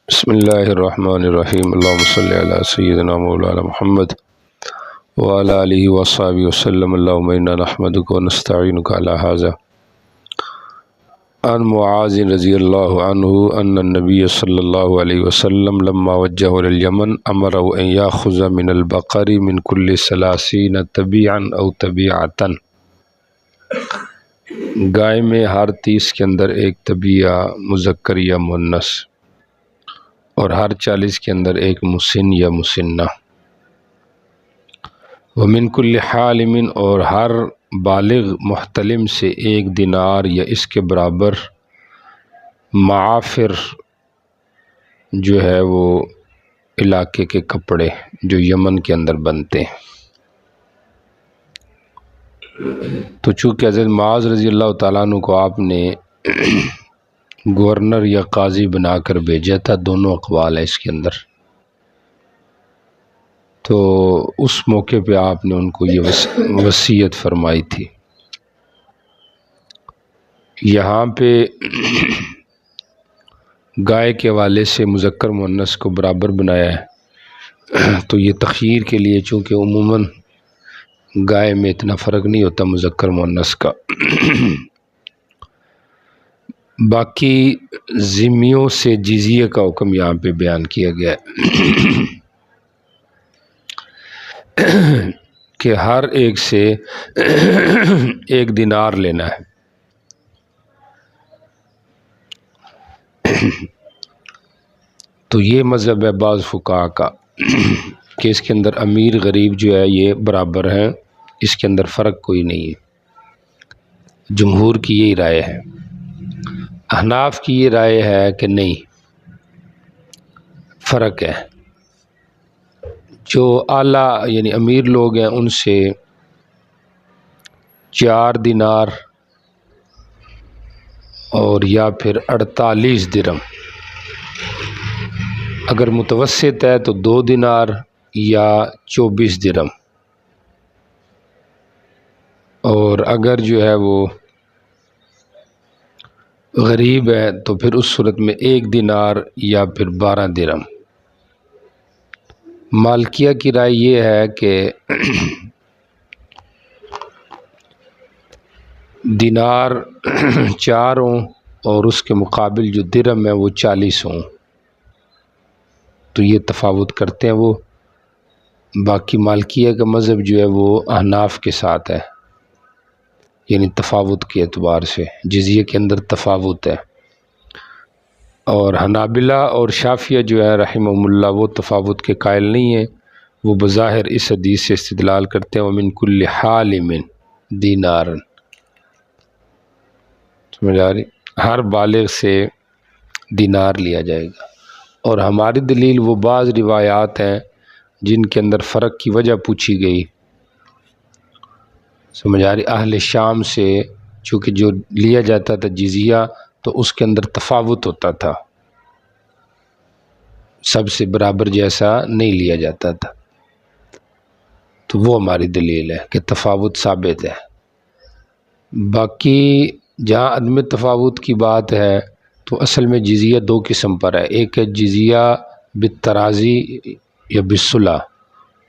بسم اللہ الرحمن الرحیم اللہم صلی علی سیدنا مولانا محمد وعلی آلہ وصحبہ وسلم اللہم انا نحمدک ونستعینک علی ھذا عن معاذ رضی اللہ عنہ ان النبی صلی اللہ علیہ وسلم لما وجہ لليمن امرہ ان یاخذ من البقر من کل 30 تبیعا او تبیعتا، گائے میں ہر 30 کے اندر ایک تبیہ مذکر یا مؤنث اور ہر 40 کے اندر ایک مسن یا مسنہ، ومن کل حالم، اور ہر بالغ محتلم سے ایک دینار یا اس کے برابر معافر جو ہے وہ علاقے کے کپڑے جو یمن کے اندر بنتے ہیں۔ تو چونکہ حضرت معاذ رضی اللہ تعالیٰ عنہ کو آپ نے گورنر یا قاضی بنا کر بھیجا تھا، دونوں اقوال ہے اس کے اندر، تو اس موقع پہ آپ نے ان کو یہ وصیت فرمائی تھی۔ یہاں پہ گائے کے حوالے سے مذکر مؤنث کو برابر بنایا ہے، تو یہ تخییر کے لیے، چونکہ عموماً گائے میں اتنا فرق نہیں ہوتا مذکر مؤنث کا۔ باقی ذمیوں سے جزیہ کا حکم یہاں پہ بیان کیا گیا ہے کہ ہر ایک سے ایک دینار لینا ہے۔ تو یہ مذہب ہے بعض فقہا کا کہ اس کے اندر امیر غریب جو ہے یہ برابر ہیں، اس کے اندر فرق کوئی نہیں ہے۔ جمہور کی یہی رائے ہے۔ احناف کی یہ رائے ہے کہ نہیں، فرق ہے۔ جو اعلیٰ یعنی امیر لوگ ہیں ان سے 4 دینار اور یا پھر 48 درہم، اگر متوسط ہے تو 2 دینار یا 24 درہم، اور اگر جو ہے وہ غریب ہے تو پھر اس صورت میں 1 دینار یا پھر 12 درہم۔ مالکیہ کی رائے یہ ہے کہ دینار 4 ہوں اور اس کے مقابل جو درہم ہے وہ 40 ہوں، تو یہ تفاوت کرتے ہیں وہ۔ باقی مالکیہ کا مذہب جو ہے وہ احناف کے ساتھ ہے، یعنی تفاوت کے اعتبار سے جزیے کے اندر تفاوت ہے، اور حنابلہ اور شافعیہ جو ہے رحمہم اللہ وہ تفاوت کے قائل نہیں ہیں، وہ بظاہر اس حدیث سے استدلال کرتے ہیں ومن کل حالم دینار، سمجھ آ رہی، ہر بالغ سے دینار لیا جائے گا۔ اور ہماری دلیل وہ بعض روایات ہیں جن کے اندر فرق کی وجہ پوچھی گئی، سمجھ آ رہی، اہل شام سے چونکہ جو لیا جاتا تھا جزیہ تو اس کے اندر تفاوت ہوتا تھا، سب سے برابر جیسا نہیں لیا جاتا تھا، تو وہ ہماری دلیل ہے کہ تفاوت ثابت ہے۔ باقی جہاں عدم تفاوت کی بات ہے تو اصل میں جزیہ 2 قسم پر ہے، ایک ہے جزیہ بالتراضی یا بالصلح،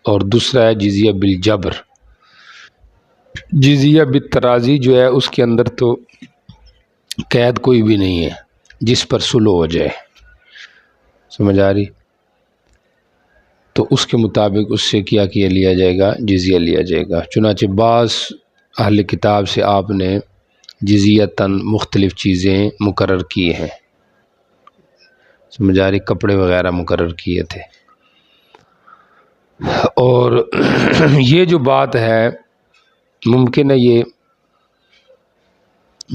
اور دوسرا ہے جزیہ بالجبر۔ جزیہ بالتراضی جو ہے اس کے اندر تو قید کوئی بھی نہیں ہے، جس پر صلح ہو جائے، سمجھ آ رہی، تو اس کے مطابق اس سے کیا لیا جائے گا، جزیہ لیا جائے گا۔ چنانچہ بعض اہل کتاب سے آپ نے جزیتاً مختلف چیزیں مقرر کی ہیں، سمجھ آ رہی، کپڑے وغیرہ مقرر کیے تھے۔ اور یہ جو بات ہے ممکن ہے یہ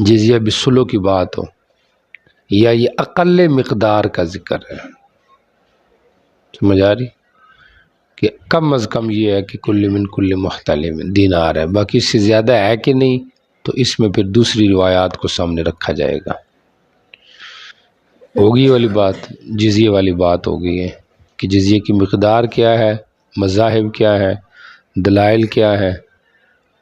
جزیہ بالصلح کی بات ہو، یا یہ اقل مقدار کا ذکر ہے، سمجھ آ رہی، کہ کم از کم یہ ہے کہ کل من کل محتلم دینار ہے، باقی اس سے زیادہ ہے کہ نہیں تو اس میں پھر دوسری روایات کو سامنے رکھا جائے گا۔ ہوگی والی بات، جزیے والی بات ہو گئی ہے کہ جزیے کی مقدار کیا ہے، مذاہب کیا ہے، دلائل کیا ہے،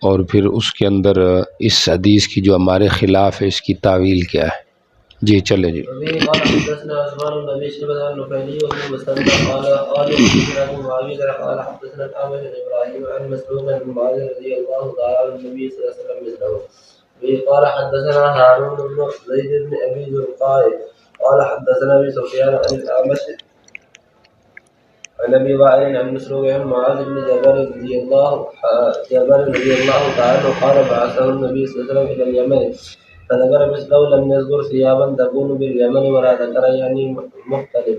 اور پھر اس کے اندر اس حدیث کی جو ہمارے خلاف ہے اس کی تعویل کیا ہے۔ جی چلے جی. قال حدثنا عثمان بن ابي شيبه النفيلي وابن مسلم قال حدثنا ابو معاويه قال حدثنا الأعمش عن ابراهيم عن مسعود بن معاذ رضي الله تعالى عن النبي صلى الله عليه وسلم مثله. قال حدثنا هارون بن زيد بن ابي زرقاء قال حدثنا ابي سفيان عن الأعمش عن ابي وائل عن مسروق عن معاذ بن جبل رضي الله تعالى عنه قال بعثه النبي صلى الله عليه وسلم الى اليمن فذكر مثله لم يذكر ثيابا تكون باليمن ولا ذكر يعني مختلف.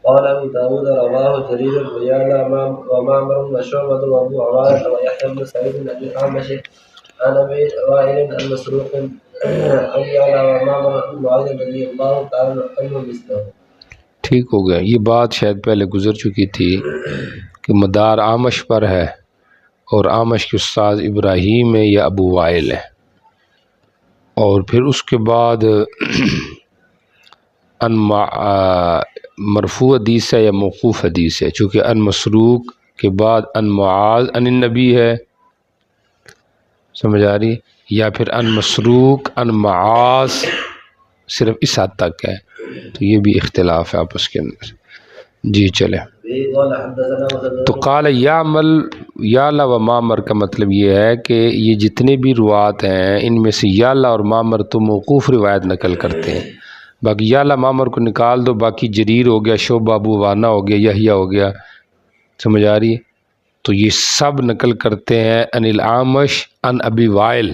قال ابو داود رواه جرير ويانا ومعمر وشعبة وابو عوانة ويحيى بن سعيد بن ابي الأعمش عن ابي وائل عن مسروق عن يانا ومعمر بن معاذ رضي الله تعالى عنه مثله. ٹھیک ہو گیا. یہ بات شاید پہلے گزر چکی تھی کہ مدار آمش پر ہے اور آمش کے استاد ابراہیم ہے یا ابو وائل ہے، اور پھر اس کے بعد ان مرفوع حدیث ہے یا موقوف حدیث ہے. چونکہ ان مسروق کے بعد ان معاذ ان النبی ہے، سمجھ آ رہی، یا پھر ان مسروق ان معاذ صرف اس حد تک ہے، تو یہ بھی اختلاف ہے آپس کے اندر. جی چلے. تو قال یعلا و معمر کا مطلب یہ ہے کہ یہ جتنے بھی روات ہیں ان میں سے یعلا اور معمر تو موقوف روایت نقل کرتے ہیں. باقی یعلا معمر کو نکال دو، باقی جریر ہو گیا، شعبہ ابو وانا ہو گیا، یحییٰ ہو گیا، سمجھ آ رہی ہے. تو یہ سب نقل کرتے ہیں ان العامش ان ابی وائل،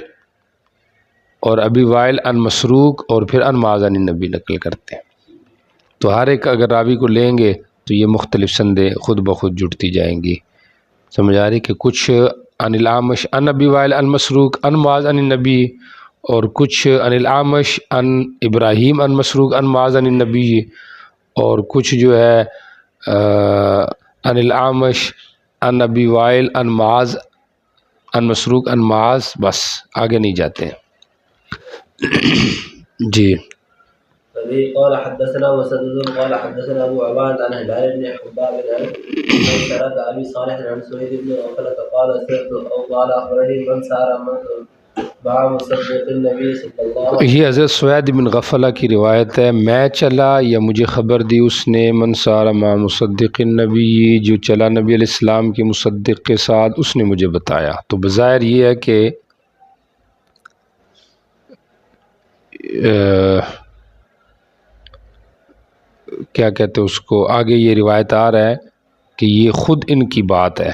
اور ابی وائل ان مسروق، اور پھر ان معاذ عن النبی نقل کرتے ہیں. تو ہر ایک اگر راوی کو لیں گے تو یہ مختلف سندیں خود بخود جڑتی جائیں گی، سمجھ آ رہی کہ کچھ ان العامش ان ابی وائل ان مسروق ان معاذ عن النبی، اور کچھ ان العامش ان ابراہیم ان مسروق ان معاذ عن النبی، اور کچھ جو ہے ان العامش ان ابی وائل ان معاذ ان مسروق ان معاذ، بس آگے نہیں جاتے ہیں. جی. قال حدثنا مسدد قال حدثنا ابو عباد عن هلال بن حباب عن سرد ابي صالح عن سويد بن غفلة قال سرت او قال اخبرني من سار مع مصدق النبي صلی اللہ علیہ وسلم. یہ حضرت سوید بن غفلہ کی روایت ہے. میں چلا یا مجھے خبر دی اس نے، من سار مع مصدق النبی، جو چلا نبی علیہ السلام کے مصدق کے ساتھ، اس نے مجھے بتایا. تو بظاہر یہ ہے کہ کیا کہتے اس کو، آگے یہ روایت آ رہا ہے کہ یہ خود ان کی بات ہے،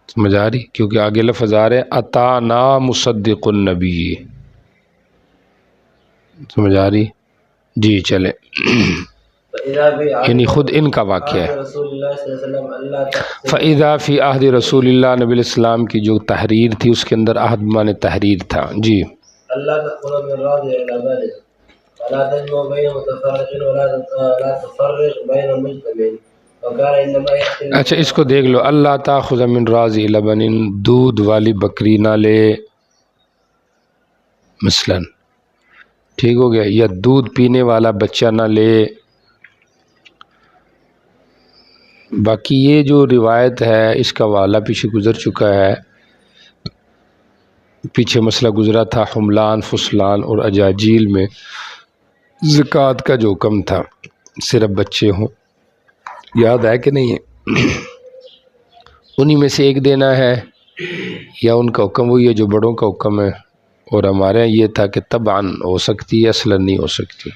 سمجھ آ رہی، کیونکہ آگے لفظ آ رہے اتانا مصدق النبی، سمجھ آ رہی. جی چلے. یعنی خود ان کا واقعہ ہے. فَإِذَا فِي عَهْدِ رسول اللہ، نبی علیہ السلام کی جو تحریر تھی اس کے اندر عہد معنی تحریر تھا. جی. اللہ تأخذ من راضع إلى بالغ ولا تجمع بين متفرق ولا تفرق بين مجتمع وكان إنما يأتي. اچھا اس کو دیکھ لو، اللہ تأخذ من راضع لبن، دودھ والی بکری نہ لے مثلا، ٹھیک ہو گیا، یا دودھ پینے والا بچہ نہ لے. باقی یہ جو روایت ہے اس کا حوالہ پیچھے گزر چکا ہے، پیچھے مسئلہ گزرا تھا حملان، فصلان اور اجاجیل میں زکوٰۃ کا جو حکم تھا، صرف بچے ہوں، یاد ہے کہ نہیں ہے؟ انہی میں سے ایک دینا ہے، یا ان کا حکم وہی ہے جو بڑوں کا حکم ہے. اور ہمارے یہاں یہ تھا کہ طبعاً ہو سکتی ہے، اصلاً نہیں ہو سکتی.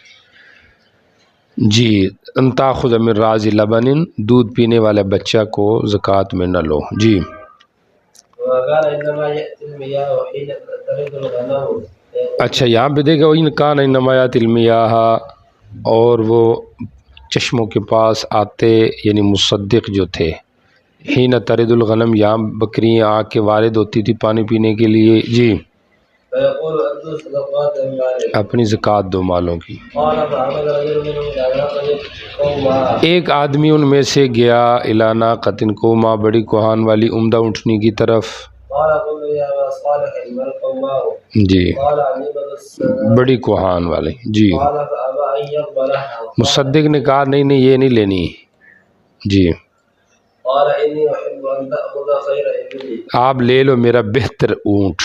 جی. ان تاخذ من راضع لبن، دودھ پینے والے بچہ کو زکوٰۃ میں نہ لو. جی. اچھا یہاں پہ دیکھا ان کان انما یاتی المیاہ، اور وہ چشموں کے پاس آتے، یعنی مصدق جو تھے، حین ترد الغنم، یہاں بکریاں آ کے وارد ہوتی تھی پانی پینے کے لیے. جی. اپنی زکوٰۃ دو مالوں کی. ایک آدمی ان میں سے گیا الی ناقۃ قوما، بڑی کوہان والی عمدہ اونٹنی کی طرف. جی. بڑی کوہان والی. جی. مصدق نے کہا نہیں نہیں یہ نہیں لینی. جی. آپ لے لو میرا بہتر اونٹ.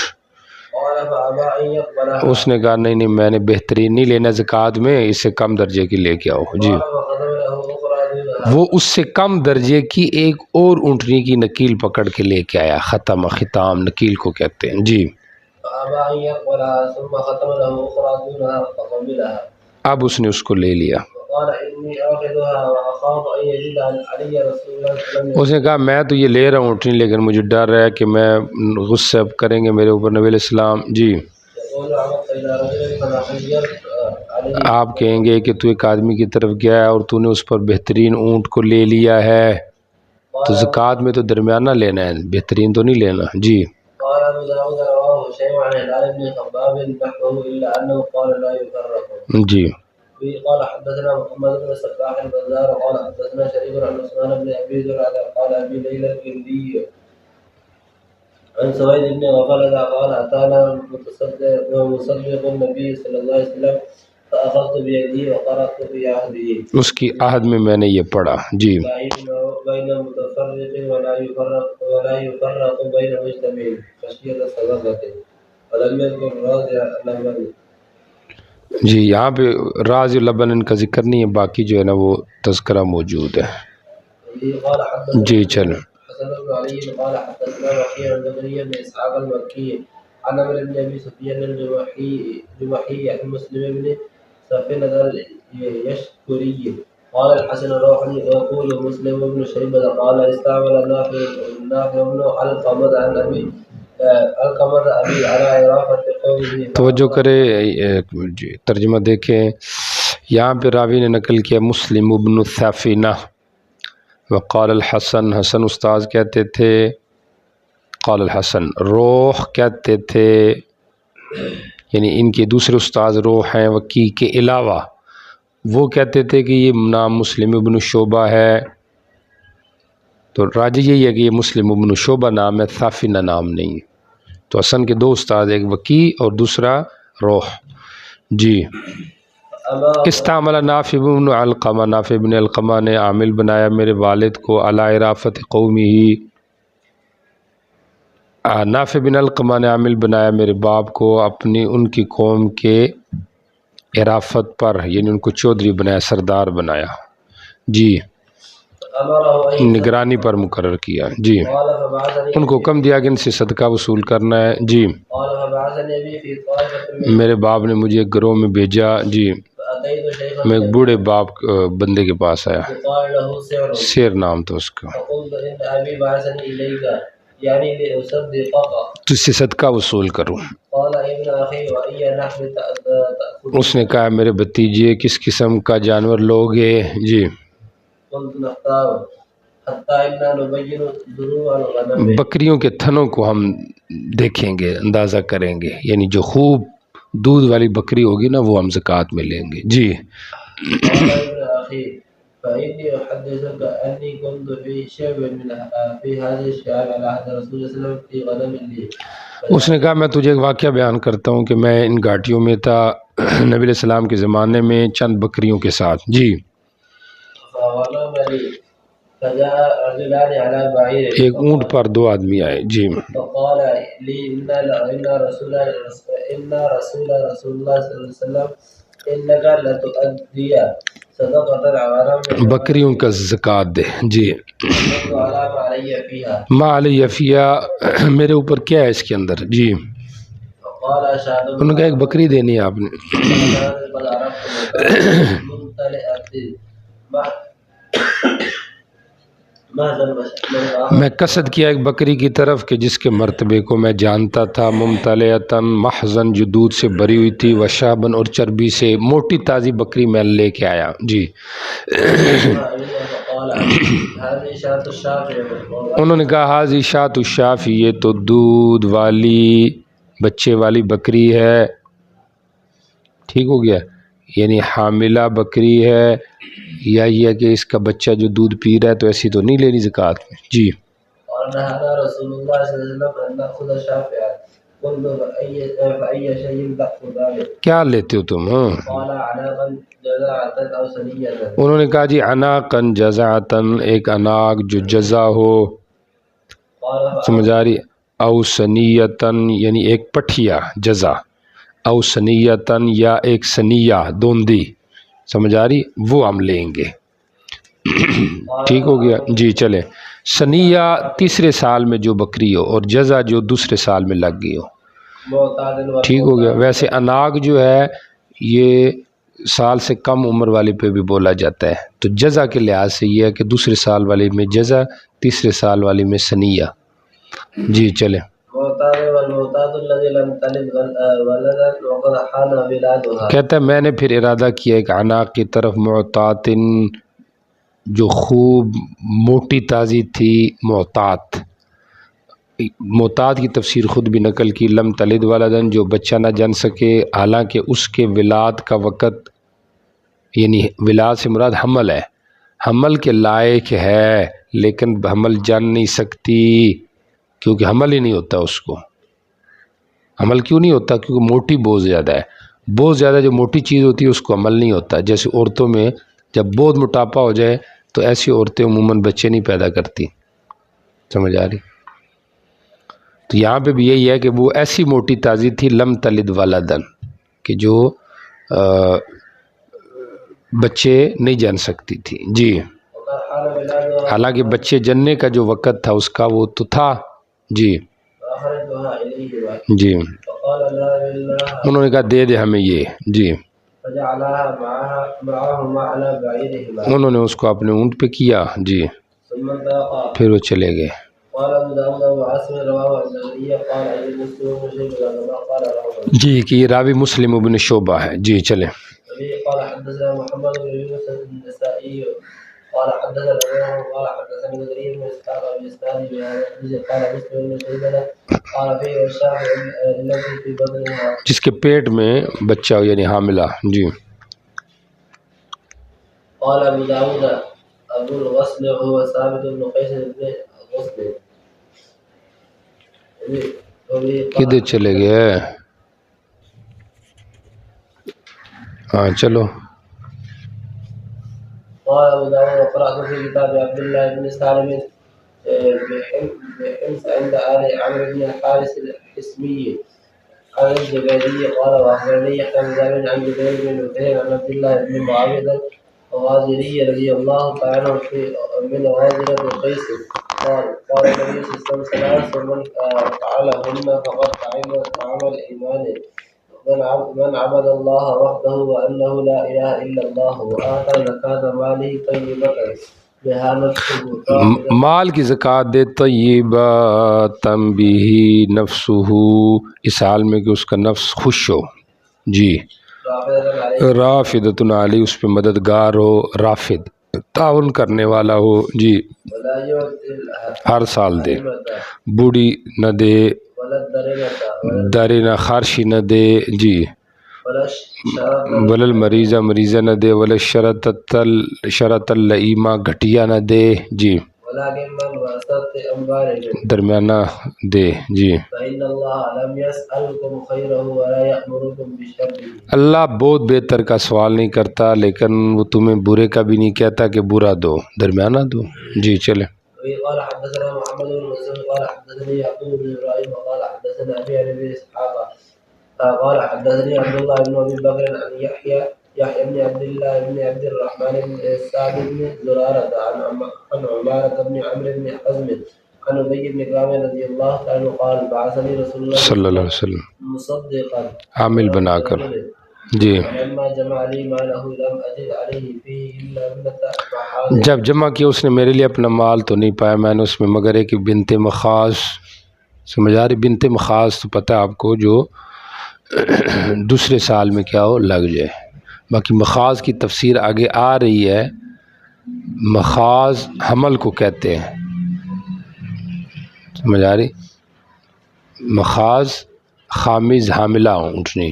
فأبى أن يقبلها. اس نے کہا نہیں میں نے بہترین نہیں لینا زکوٰۃ میں، اس سے کم درجے کی لے کے آؤ. جی قال فخذ له أخرى دونها. وہ اس سے کم درجے کی ایک اور اونٹنی کی نکیل پکڑ کے لے کے آیا. ختام نکیل کو کہتے ہیں. جی فأبى أن يقبلها ثم ختم له أخرى دونها فقبلها. اب اس نے اس کو لے لیا. قال إني آخذها وأخاف أن يجد علي رسول الله صلى الله عليه وسلم. اس نے کہا میں تو یہ لے رہا ہوں اونٹنی، لیکن مجھے ڈر ہے کہ میں غصہ کریں گے میرے اوپر نبی علیہ السلام. جی يقول عمدت إلى رجل فنخيرت عليه. آپ کہیں گے کہ تو ایک آدمی کی طرف گیا ہے اور تو نے اس پر بہترین اونٹ کو لے لیا ہے، تو زکوٰۃ میں تو درمیانہ لینا ہے، بہترین تو نہیں لینا. جی قال أبو داود رواه هشيم عن هلال بن خباب نحوه إلا أنه قال لا يفرق. جی قال حدثنا محمد بن الصباح البزار قال حدثنا شريك عن عثمان بن أبي زرعة قال أبي ليلى الكندي عن سويد بن غفلة قال أتانا مصدق النبي صلى الله عليه وسلم فأخذت بيده وقرأت في عهده. اس کی عہد میں نے یہ پڑھا. جی بين متفرق ولا يفرق بين مجتمع خشية الصدقة ولم يذكر راجع الأمر. جی یہاں پہ راز لبن ان کا ذکر نہیں ہے، باقی جو ہے نا وہ تذکرہ موجود ہے. جی چلیں. حسن بن علي قال حدثنا وكيع عن زكريا بن اسحاق المكي عن عمرو بن ابي سفيان الجمحي عن مسلم بن سفينة اليشكري قال الحسن روح يقول مسلم بن شيبة قال استعمل نافع بن علقمة عن ابي علقمة ابي على عرافة قومه. توجہ کرے، ترجمہ دیکھیں. یہاں پہ راوی نے نقل کیا مسلم ابن سفینہ. وقال الحسن، حسن استاذ کہتے تھے. قال الحسن، روح کہتے تھے، یعنی ان کے دوسرے استاذ روح ہیں وکی کے علاوہ، وہ کہتے تھے کہ یہ نام مسلم ابن شعبہ ہے. تو راجح یہی ہے کہ یہ مسلم ابن شعبہ نام ہے، سفینہ نام نہیں. تو حسن کے دو استاد، ایک وکی اور دوسرا روح. جی استعمل نافع بن علقمہ، نافع بن علقمہ نے عامل بنایا میرے والد کو علی عرافت قومی ہی. نافع بن علقمہ نے عامل بنایا میرے باپ کو اپنی ان کی قوم کے عرافت پر، یعنی ان کو چودھری بنایا، سردار بنایا. جی نگرانی پر مقرر کیا. جی ان کو حکم دیا کہ ان سے صدقہ وصول کرنا ہے. جی میرے باپ نے مجھے ایک گروہ میں بھیجا. جی میں ایک بوڑھے باپ بندے کے پاس آیا، سیر نام تھا اس کا. تو اس سے صدقہ وصول کروں. اس نے کہا میرے بھتیجے کس قسم کا جانور لوگے؟ جی بکریوں کے تھنوں کو ہم دیکھیں گے، اندازہ کریں گے، یعنی جو خوب دودھ والی بکری ہوگی نا وہ ہم زکوٰۃ میں لیں گے. جی اس نے کہا میں تجھے ایک واقعہ بیان کرتا ہوں کہ میں ان گھاٹیوں میں تھا نبی علیہ السلام کے زمانے میں چند بکریوں کے ساتھ. جی ایک اونٹ پر دو آدمی آئے. جی بکریوں کا زکوٰۃ دے. جی ما علیہ فیہا، میرے اوپر کیا ہے اس کے اندر؟ جی انہوں نے کہا ایک بکری دینی ہے آپ نے. میں قصد کیا ایک بکری کی طرف کہ جس کے مرتبے کو میں جانتا تھا، ممتلئتاً محضن، جو دودھ سے بھری ہوئی تھی، وشابن اور چربی سے، موٹی تازی بکری میں لے کے آیا. جی انہوں نے کہا حاضی شاۃ الشافی، یہ تو دودھ والی بچے والی بکری ہے. ٹھیک ہو گیا، یعنی حاملہ بکری ہے، یا یہ کہ اس کا بچہ جو دودھ پی رہا ہے تو ایسی تو نہیں لینی زکوٰۃ میں. جی کیا لیتے ہو تم؟ انہوں نے کہا جی عناقن جزعتن، ایک عناق جو جزع ہو، سمجھ آ رہی، او سنیتن یعنی ایک پٹھیا جزا، او سنیتن یا ایک سنیہ دوندی، سمجھ آ رہی، وہ ہم لیں گے۔ ٹھیک ہو گیا جی۔ چلے سنیہ تیسرے سال میں جو بکری ہو اور جزا جو دوسرے سال میں لگ گئی ہو، ٹھیک ہو گیا۔ ویسے اناگ جو ہے یہ سال سے کم عمر والے پہ بھی بولا جاتا ہے، تو جزا کے لحاظ سے یہ ہے کہ دوسرے سال والے میں جزا، تیسرے سال والے میں سنیہ۔ جی چلے۔ کہتا ہے میں نے پھر ارادہ کیا ایک عناق کی طرف، معتاتن جو خوب موٹی تازی تھی، معتات کی تفسیر خود بھی نقل کی، لم تلد ولدن جو بچہ نہ جن سکے، حالانکہ اس کے ولاد کا وقت، یعنی ولاد سے مراد حمل ہے، حمل کے لائق ہے لیکن حمل جن نہیں سکتی کیونکہ حمل ہی نہیں ہوتا اس کو۔ حمل کیوں نہیں ہوتا؟ کیونکہ موٹی بہت زیادہ ہے، بہت زیادہ جو موٹی چیز ہوتی ہے اس کو عمل نہیں ہوتا۔ جیسے عورتوں میں جب بہت موٹاپا ہو جائے تو ایسی عورتیں عموماً بچے نہیں پیدا کرتی، سمجھ آ رہی؟ تو یہاں پہ بھی یہی ہے کہ وہ ایسی موٹی تازی تھی، لم تلد ولدن، کہ جو بچے نہیں جن سکتی تھی۔ جی، حالانکہ بچے جننے کا جو وقت تھا اس کا وہ تو تھا۔ جی جی، انہوں نے کہا دے دے ہمیں یہ۔ جی، انہوں نے اس کو اپنے اونٹ پہ کیا۔ جی، پھر وہ چلے گئے۔ جی کہ یہ راوی مسلم ابن شعبہ ہے۔ جی چلے۔ قال حدثنا محمد بن يونس النسائي قال حدثنا قال حدثنا زكريا بن اسحاق بن اسحاق قال مسلم بن شيبة قال فيه الشافعي الذي في بدنها، جس کے پیٹ میں بچہ ہو یعنی حاملہ۔ جی، قال ابو داود ابو الغسل هو ثابت بن قيس بن غسل۔ کدھر چلے گئے؟ ہاں چلو۔ قال ابو داود وقرأت في كتاب عبد الله بن سالم بحمص عند آل عمرو بن الحارث الحسمي عن الزبيدي قال واخبرني يحيى بن جابر عن جبير بن نفير عن عبد الله بن معاوية الغازري رضي الله تعالى عنه من غازرة قيس قال قال النبي صلى الله عليه وسلم ثلاث من فعلهن فقد طعم الإيمان، من عبد الله وحده وأنه لا إله إلا الله وآتى زكاة ماله طيبة بها نفسه، مال کی زکوٰۃ دے طیبہ به نفسه، اس حال میں کہ اس کا نفس خوش ہو۔ جی، رافدۃ علی، اس پہ مددگار ہو، رافد تعاون کرنے والا ہو۔ جی، ہر سال دے، بوڑھی نہ دے، درینہ خارشی نہ دے۔ جی، ولل مریضہ مریضہ نہ دے، ولل شرط اللئیمہ گھٹیا نہ دے۔ جی، درمیانہ دے۔ جی، اللہ بہت بہتر کا سوال نہیں کرتا لیکن وہ تمہیں برے کا بھی نہیں کہتا کہ برا دو، درمیانہ دو۔ جی چلے۔ قال حدثنا محمد بن مسلم قال حدثني يعقوب بن ابراهيم قال حدثنا ابي عن ابي اسحاق قال حدثني عبد الله بن ابي بكر عن يحيى بن عبد الله بن عبد الرحمن بن سعد بن زرارة عن عمارة بن عمرو بن حزم عن ابي بن كعب رضي الله عنه قال بعثني رسول الله صلی اللہ علیہ وسلم مصدقا عامل بنا کر۔ جی، جب جمع کیا اس نے میرے لیے اپنا مال تو نہیں پایا میں نے اس میں مگر ایک بنت مخاص، سمجھ آ رہی؟ بنت مخاص تو پتہ ہے آپ کو جو دوسرے سال میں کیا ہو لگ جائے۔ باقی مخاص کی تفسیر آگے آ رہی ہے۔ مخاص حمل کو کہتے ہیں، سمجھ آ رہی؟ مخاص خامز حاملہ اونٹنی،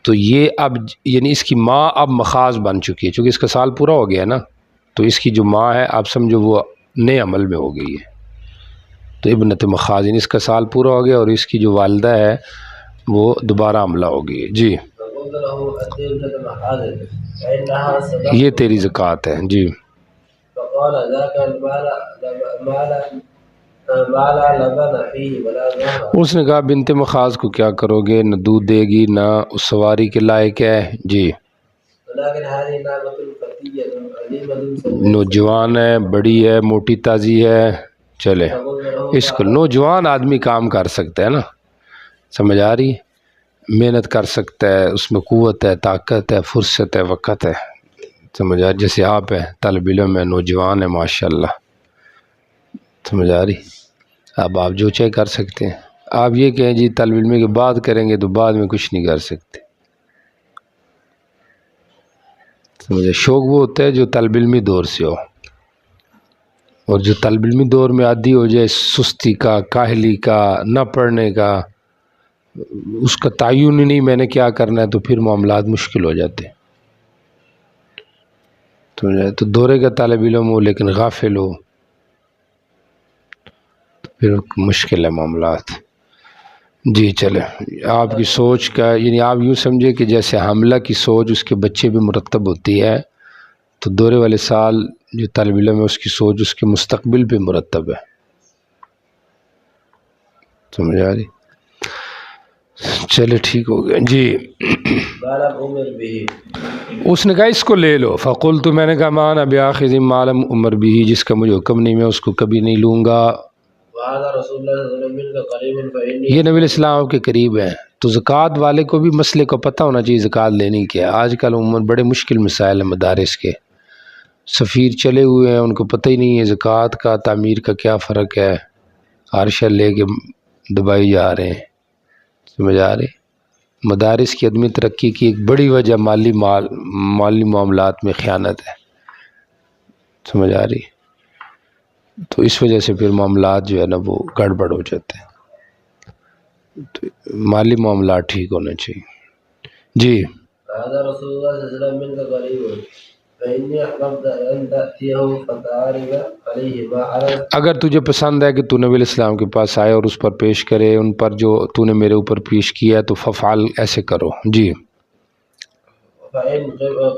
تو یہ اب یعنی اس کی ماں اب مخاص بن چکی ہے چونکہ اس کا سال پورا ہو گیا نا، تو اس کی جو ماں ہے آپ سمجھو وہ نئے عمل میں ہو گئی ہے، تو ابنت مخاص یعنی اس کا سال پورا ہو گیا اور اس کی جو والدہ ہے وہ دوبارہ حملہ ہو گئی ہے۔ جی، یہ تیری زکوٰۃ ہے۔ جی، ما لا لبن فيه ولا ذهب. اس نے کہا بنت مخاض کو کیا کرو گے، نہ دودھ دے گی نہ اس سواری کے لائق ہے. جی ولكن هذه ناقة فتية عليمة نوجوان ہے، بڑی ہے، موٹی تازی ہے. چلے اس کو نوجوان آدمی کام کر سکتا ہے نا، سمجھ آ رہی، محنت کر سکتا ہے، اس میں قوت ہے، طاقت ہے، فرصت ہے، وقت ہے. سمجھ آ رہی، جیسے آپ ہیں طالب علم ہے، نوجوان ہے ماشاءاللہ. سمجھ آ رہی، اب آپ جو چاہے کر سکتے ہیں. آپ یہ کہیں جی طالب علم کی بات کریں گے تو بعد میں کچھ نہیں کر سکتے. سمجھے، شوق وہ ہوتا ہے جو طالب علمی دور سے ہو، اور جو طالب علمی دور میں عادی ہو جائے سستی کا، کاہلی کا، نہ پڑھنے کا، اس کا تعین ہی نہیں میں نے کیا کرنا ہے، تو پھر معاملات مشکل ہو جاتے ہیں. تو دورے کا طالب علم ہو لیکن غافل ہو تو پھر مشکل ہے معاملات. جی چلے، آپ کی سوچ کا یعنی آپ یوں سمجھے کہ جیسے حاملہ کی سوچ اس کے بچے بھی مرتب ہوتی ہے، تو دورے والے سال جو طالب علم ہے اس کی سوچ اس کے مستقبل پہ مرتب ہے. سمجھ آ رہی، چلے ٹھیک ہو گیا. جی ما لم أمر به. اس نے کہا اس کو لے لو. فقلت میں نے کہا مانا بیاخذ ما لم امر به، جس کا مجھے حکم نہیں میں اس کو کبھی نہیں لوں گا. وهذا رسول الله صلى الله عليه وسلم منك قريب فإني. یہ نبی علیہ السلام کے قریب ہیں، تو زکوٰۃ والے کو بھی مسئلے کو پتہ ہونا چاہیے زکوٰۃ لینی کیا. آج کل عموماً بڑے مشکل مسائل ہیں مدارس کے، سفیر چلے ہوئے ہیں ان کو پتہ ہی نہیں ہے زکوٰۃ کا تعمیر کا کیا فرق ہے، عرشہ لے کے دبائی جا رہے ہیں. سمجھ آ رہے، مدارس کی عدمی ترقی کی ایک بڑی وجہ مالی معاملات میں خیانت ہے. سمجھ آ رہی، تو اس وجہ سے پھر معاملات جو ہے نا وہ گڑبڑ ہو جاتے ہیں. تو مالی معاملات ٹھیک ہونے چاہیے. جی هذا رسول الله صلى الله عليه وسلم منك قريب فإني أحببت أن تأتيه فتعارض عليه ما عرض. اگر تجھے پسند ہے کہ تو نبی علیہ السلام کے پاس آئے اور اس پر پیش کرے ان پر جو تو نے میرے اوپر پیش کیا تو ففعل، ایسے کرو. جی فإن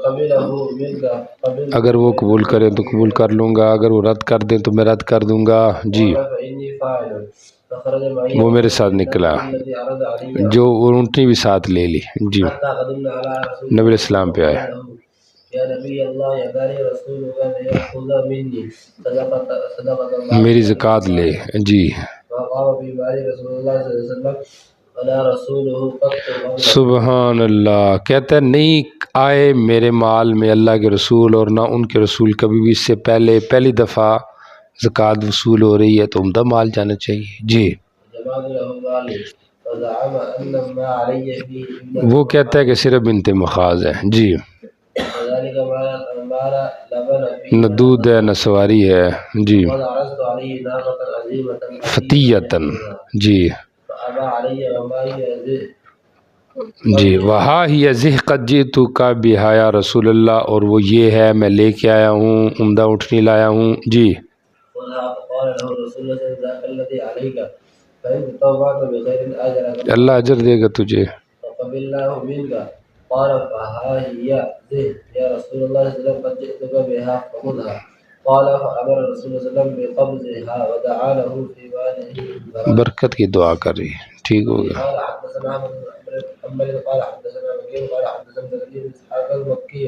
قبله منك قبل. اگر وہ قبول کرے تو قبول کر لوں گا، اگر وہ رد کر دیں تو میں رد کر دوں گا. جی فإني فاعل. فخرج معي وہ میرے ساتھ نکلا، الذي عرض علي جو اونٹنی بھی ساتھ لے لی. جی حتى قدمنا على رسول نبی علیہ السلام پہ آئے. يا نبي الله يا داري رسول الله يأخذ مني صدقة الله میری زکوٰۃ لے. جی فقام في باري رسول الله صلى الله عليه وسلم ولا رسوله قط. سبحان اللہ، کہتا ہے نہیں آئے میرے مال میں اللہ کے رسول اور نہ ان کے رسول کبھی بھی، اس سے پہلے پہلی دفعہ زکوٰۃ وصول ہو رہی ہے تو عمدہ مال جانا چاہیے. جی جمعت له مالي فزعم أن ما علي فيه. وہ کہتا ہے کہ صرف بنت مخاض ہے. جی وذلك ما لبن فيه نہ دودھ ہے نہ سواری ہے. جی وقد عرضت عليه ناقة عظيمة فتیتن. جی فأبى علي وما هي ذئب. جی وہا ہی ذہ قد جئتو کا بہا یا رسول اللہ، اور وہ یہ ہے میں لے کے آیا ہوں، عمدہ اٹھنی لایا ہوں. جی خذها. فقال له رسول الله ذاك الذي عليك فإن تطوعت بخير أجرك اللہ اجر دے گا تجھے. فقبلناه منك. قال فها هي ذئب يا رسول الله صلى الله عليه وسلم قد جئتك بها فخذها. قال فأمر رسول الله صلى الله عليه وسلم بقبضها ودعا له في واده برکت کی دعا کر رہی ہے. ٹھیک ہو گیا. قال حدثنا احمد بن محمد قال حدثنا وكيع قال حدثنا زكريا بن اسحاق المكي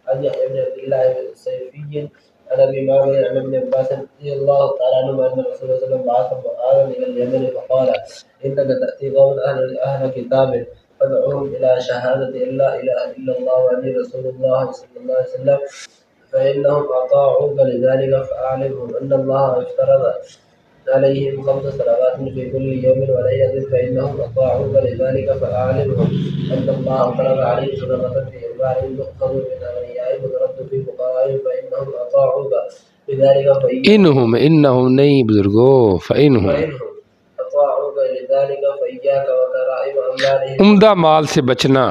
عن يحيى بن عبد الله السيفي عن ابي معمر عن ابن عباس رضي الله تعالى عنهما ان رسول الله صلى الله عليه وسلم بعث معاذا الى اليمن فقال انك تاتي قوم اهل كتاب فادعوهم الى شهاده ان لا اله الا الله واني رسول الله صلى الله عليه وسلم فانهم اطاعوك لذلك فاعلمهم ان الله افترض عليهم 5 صلوات في كل يوم وليلة فإنهم أطاعوك لذلك فأعلمهم أن الله فرض عليهم صدقة في أموالهم تؤخذ من أغنيائهم وترد في فقرائهم فإنهم أطاعوك لذلك انہم نہیں بزرگو، فإنہم أطاعوك لذلك فإياك وكرائم أموالهم. عمدہ مال سے بچنا،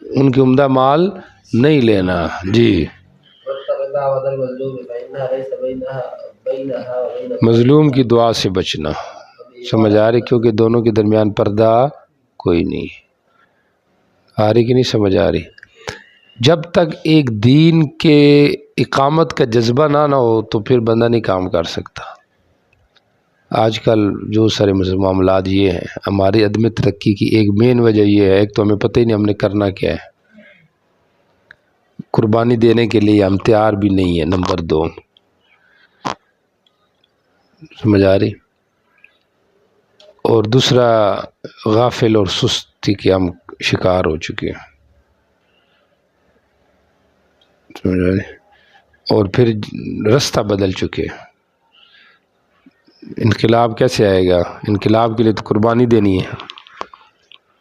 ان کی عمدہ مال نہیں لینا. جی واتق دعوة المظلوم فإنها ليس بينها وبين مظلوم کی دعا سے بچنا. سمجھ آ رہی، کیونکہ دونوں کے درمیان پردہ کوئی نہیں. آ رہی کہ نہیں سمجھ آ رہی؟ جب تک ایک دین کے اقامت کا جذبہ نہ ہو تو پھر بندہ نہیں کام کر سکتا. آج کل جو سارے معاملات یہ ہیں، ہماری عدم ترقی کی ایک مین وجہ یہ ہے، ایک تو ہمیں پتہ ہی نہیں ہم نے کرنا کیا ہے، قربانی دینے کے لیے ہم تیار بھی نہیں ہیں، نمبر 2، سمجھ آ رہی، اور دوسرا غافل اور سستی کے ہم شکار ہو چکے ہیں، سمجھ آ رہی، اور پھر رستہ بدل چکے ہیں۔ انقلاب کیسے آئے گا؟ انقلاب کے لیے تو قربانی دینی ہے،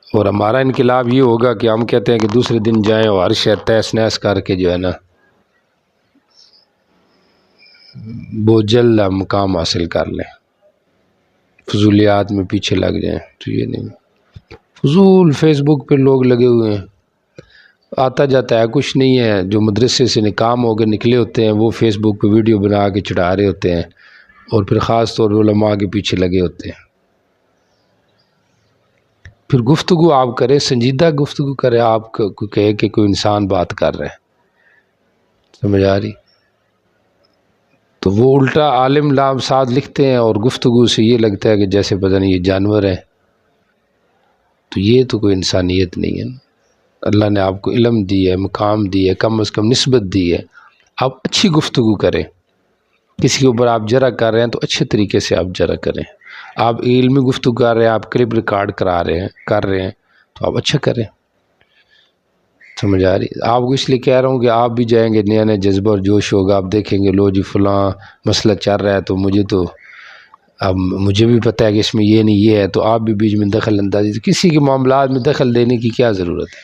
اور ہمارا انقلاب یہ ہوگا کہ ہم کہتے ہیں کہ دوسرے دن جائیں اور ہر شے تیس نیس کر کے جو ہے نا بہت جلد ہم مقام حاصل کر لیں، فضولیات میں پیچھے لگ جائیں، تو یہ نہیں، فضول فیس بک پہ لوگ لگے ہوئے ہیں، آتا جاتا ہے کچھ نہیں ہے، جو مدرسے سے کام ہو کے نکلے ہوتے ہیں وہ فیس بک پہ ویڈیو بنا کے چڑھا رہے ہوتے ہیں، اور پھر خاص طور پر علماء کے پیچھے لگے ہوتے ہیں۔ پھر گفتگو آپ کریں، سنجیدہ گفتگو کریں، آپ کو کہے کہ کوئی انسان بات کر رہے ہیں، سمجھ آ رہی، تو وہ الٹا عالم لام ساتھ لکھتے ہیں، اور گفتگو سے یہ لگتا ہے کہ جیسے پتہ نہیں یہ جانور ہے، تو یہ تو کوئی انسانیت نہیں ہے۔ اللہ نے آپ کو علم دی ہے، مقام دی ہے، کم از کم نسبت دی ہے، آپ اچھی گفتگو کریں، کسی کے اوپر آپ جرح کر رہے ہیں تو اچھے طریقے سے آپ جرح کریں، آپ علمی گفتگو کر رہے ہیں، آپ کلپ ریکارڈ کر رہے ہیں تو آپ اچھا کریں، سمجھ آ رہی، آپ کو اس لیے کہہ رہا ہوں کہ آپ بھی جائیں گے، نیا نیا جذبہ اور جوش ہوگا، آپ دیکھیں گے لو جی فلاں مسئلہ چل رہا ہے تو مجھے بھی پتہ ہے کہ اس میں یہ نہیں یہ ہے، تو آپ بھی بیچ میں دخل اندازی، کسی کے معاملات میں دخل دینے کی کیا ضرورت ہے؟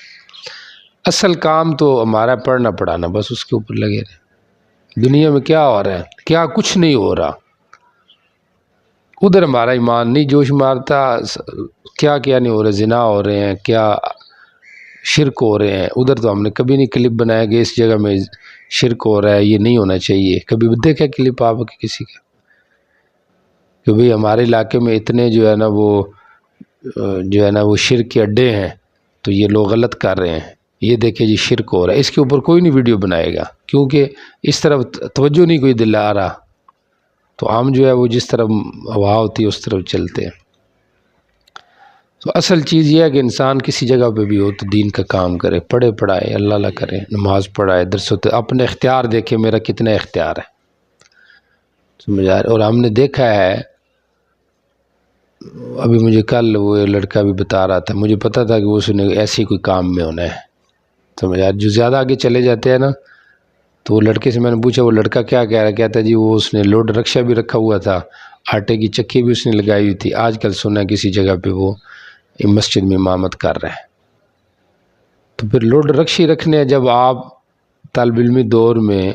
اصل کام تو ہمارا پڑھنا پڑھانا، بس اس کے اوپر لگے رہے۔ دنیا میں کیا ہو رہا ہے؟ کیا کچھ نہیں ہو رہا، ادھر ہمارا ایمان نہیں جوش مارتا، کیا نہیں ہو رہا، زنا ہو رہے ہیں، کیا شرک ہو رہے ہیں، ادھر تو ہم نے کبھی نہیں کلپ بنایا کہ اس جگہ میں شرک ہو رہا ہے، یہ نہیں ہونا چاہیے، کبھی دیکھا کلپ آپ کے کسی کا کہ بھئی ہمارے علاقے میں اتنے جو ہے نا وہ شرک کے اڈے ہیں تو یہ لوگ غلط کر رہے ہیں، یہ دیکھیں جی شرک ہو رہا ہے، اس کے اوپر کوئی نہیں ویڈیو بنائے گا، کیونکہ اس طرف توجہ نہیں کوئی دلا رہا، تو ہم جو ہے وہ جس طرف ہوا ہوتی ہے اس طرف چلتے ہیں۔ تو اصل چیز یہ ہے کہ انسان کسی جگہ پہ بھی ہو تو دین کا کام کرے، پڑھے پڑھائے، اللہ کرے، نماز پڑھائے، درس اپنے اختیار دیکھے میرا کتنا اختیار ہے، سمجھ آ رہا ہے، اور ہم نے دیکھا ہے، ابھی مجھے کل وہ لڑکا بھی بتا رہا تھا، مجھے پتا تھا کہ وہ اس نے ایسے کوئی کام میں ہونا ہے، سمجھ آ رہا ہے، جو زیادہ آگے چلے جاتے ہیں نا، تو وہ لڑکے سے میں نے پوچھا وہ لڑکا کیا کہہ رہا ہے، کہتا ہے جی وہ اس نے لوڈ رکشہ بھی رکھا ہوا تھا، آٹے کی چکی بھی اس نے لگائی ہوئی تھی، آج کل سنا کسی جگہ پہ وہ مسجد میں امامت کر رہے ہیں۔ تو پھر لوڈ رکشی رکھنے جب آپ طالب علمی دور میں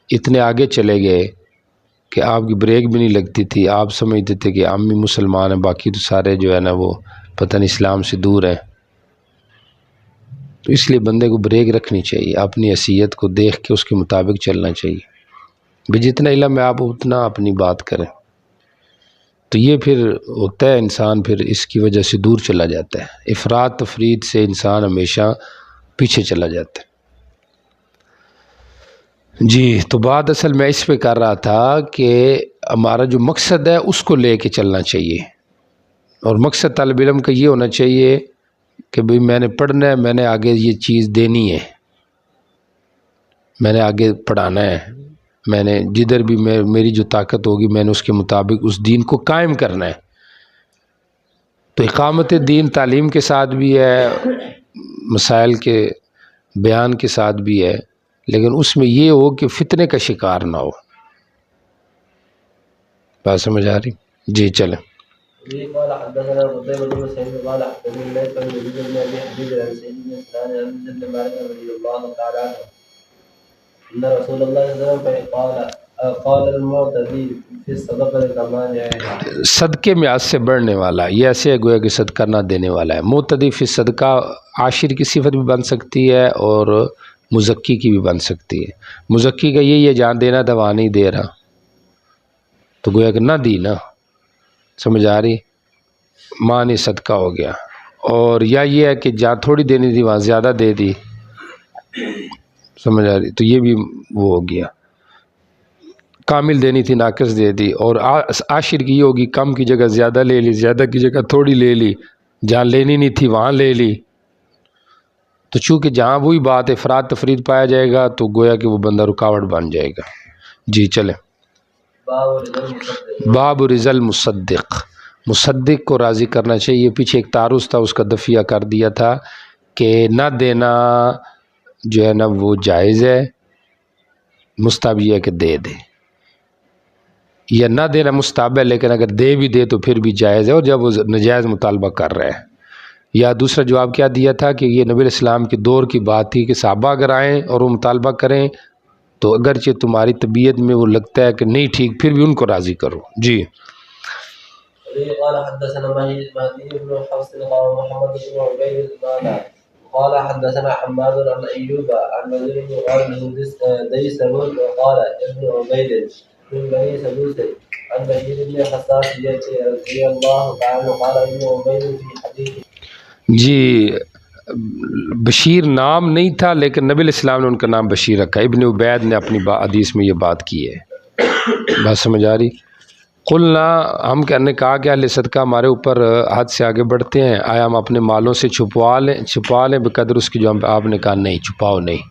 اتنے آگے چلے گئے کہ آپ کی بریک بھی نہیں لگتی تھی، آپ سمجھتے تھے کہ عامی مسلمان ہیں، باقی تو سارے جو ہے نا وہ پتہ نہیں اسلام سے دور ہیں، تو اس لیے بندے کو بریک رکھنی چاہیے، اپنی حیثیت کو دیکھ کے اس کے مطابق چلنا چاہیے، بھی جتنا علم ہے آپ اتنا اپنی بات کریں، تو یہ پھر ہوتا ہے انسان پھر اس کی وجہ سے دور چلا جاتا ہے، افراط تفرید سے انسان ہمیشہ پیچھے چلا جاتا ہے۔ جی، تو بات اصل میں اس پہ کر رہا تھا کہ ہمارا جو مقصد ہے اس کو لے کے چلنا چاہیے، اور مقصد طالب علم کا یہ ہونا چاہیے کہ بھئی میں نے پڑھنا ہے، میں نے آگے یہ چیز دینی ہے، میں نے آگے پڑھانا ہے، میں نے جدھر بھی میری جو طاقت ہوگی میں نے اس کے مطابق اس دین کو قائم کرنا ہے۔ تو اقامت دین تعلیم کے ساتھ بھی ہے، مسائل کے بیان کے ساتھ بھی ہے، لیکن اس میں یہ ہو کہ فتنے کا شکار نہ ہو، بات سمجھ آ رہی؟ جی چلیں۔ قال حدثنا قتيبة بن سعيد قال حدثني الليث بن يزيد بن ابي حبيب عن سعيد بن سنان عن انس بن مالك رضي الله تعالى عنه ان رسول الله صلى الله عليه وسلم قال المعتدي في الصدقة كمان صدقے میں حد سے بڑھنے والا، یہ ایسے ہے گویا کہ صدقہ نہ دینے والا ہے۔ معتدی فی صدقہ عاشر کی صفت بھی بن سکتی ہے اور مزکی کی بھی بن سکتی ہے۔ مزکی کا یہی ہے جہاں دینا تھا وہاں نہیں دے رہا، تو گویا کہ نہ دی نا، سمجھ آ رہی، معنی صدقہ ہو گیا، اور یا یہ ہے کہ جہاں تھوڑی دینی تھی وہاں زیادہ دے دی، سمجھ آ رہی، تو یہ بھی وہ ہو گیا۔ کامل دینی تھی ناقص دے دی، اور عاشر کی یہ ہوگی کم کی جگہ زیادہ لے لی، زیادہ کی جگہ تھوڑی لے لی، جہاں لینی نہیں تھی وہاں لے لی. تو چونکہ جہاں وہی بات افراد تفرید پایا جائے گا تو گویا کہ وہ بندہ رکاوٹ بن جائے گا. جی چلیں. باب رضا المصدق، مصدق کو راضی کرنا چاہیے. پیچھے ایک تعارض تھا، اس کا دفیہ کر دیا تھا کہ نہ دینا جو ہے نا وہ جائز ہے، مستحب یہ ہے کہ دے دے، یا نہ دینا مستحب ہے لیکن اگر دے بھی دے تو پھر بھی جائز ہے، اور جب وہ نجائز مطالبہ کر رہے ہیں. یا دوسرا جواب کیا دیا تھا کہ یہ نبی علیہ السلام کے دور کی بات تھی کہ صحابہ اگر آئیں اور وہ مطالبہ کریں تو اگرچہ تمہاری طبیعت میں وہ لگتا ہے کہ نہیں ٹھیک، پھر بھی ان کو راضی کرو. جی. قال حدثنا مهدي بن حفص قال محمد بن عبيد قال حدثنا حماد عن ايوب عن وزير بن قال ديسم وقال ابن عبيد من بني سدوس عن بشير بن حساس رضي الله تعالى قال ابن عبيد في حديث. جی بشیر نام نہیں تھا لیکن نبی علیہ السلام نے ان کا نام بشیر رکھا. ابن عبید نے اپنی حدیث میں یہ بات کی ہے. بات سمجھ آ رہی؟ قلنا، ہم نے کہا کہ اہل صدقہ ہمارے اوپر حد سے آگے بڑھتے ہیں، آیا ہم اپنے مالوں سے چھپا لیں بقدر اس کی جو ہم. آپ نے کہا نہیں، چھپاؤ نہیں،